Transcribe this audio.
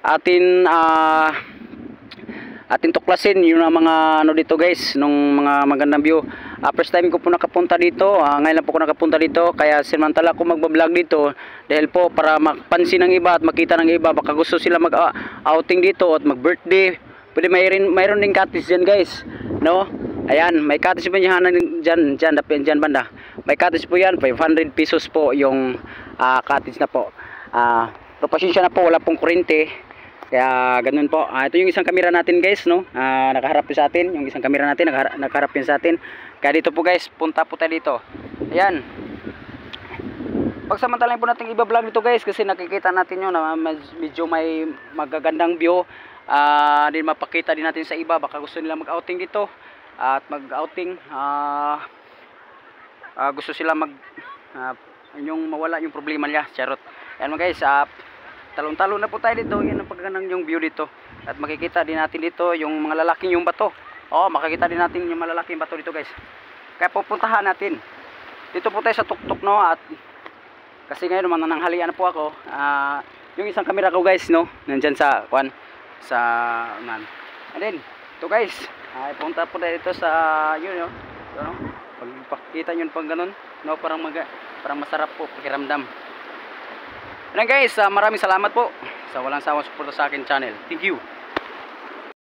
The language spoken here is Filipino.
atin atin tuklasin yung mga ano dito guys, nung mga magandang view. First time ko po nakapunta dito, ngayon lang po ko nakapunta dito, kaya sinamantala ko magbablog dito dahil po para mapansin ng iba at makita ng iba, baka gusto sila mag outing dito at mag birthday. Pwede mayroon din cottage dyan guys, no? Ayan, may cottage po dyan banda. May cottage po yan, 500 pesos po yung cottage na po. Pero pasensya na po, wala pong kuryente. Kaya ganun po. Ito yung isang camera natin guys, no? Nakaharap yun sa atin. Yung isang camera natin nakaharap yun sa atin. Kaya dito po guys, punta po tayo dito. Ayan. Pagsamantalain po natin iba-vlog dito guys, kasi nakikita natin yun na medyo may magagandang view. Din mapakita din natin sa iba, baka gusto nila mag-outing dito. At mag-outing, gusto sila yung mawala yung problema niya. Charot. Ayan mga guys, talon-talon na po tayo dito. Yan ang pagganang yung view dito. At makikita din natin dito yung mga lalaking yung bato. Makikita din natin yung malalaking bato dito guys. Kaya pupuntahan natin. Dito po tayo sa tuktok, no? At kasi ngayon manananghalian na po ako. Yung isang camera ko guys, no? Nandyan sa and then, ito guys. Punta po tayo dito sa yun, no? So, no? Pagpakita nyo pag ganun, no? Parang masarap po pakiramdam. Ayan guys, maraming salamat po sa walang sawang suporta sa akin channel. Thank you.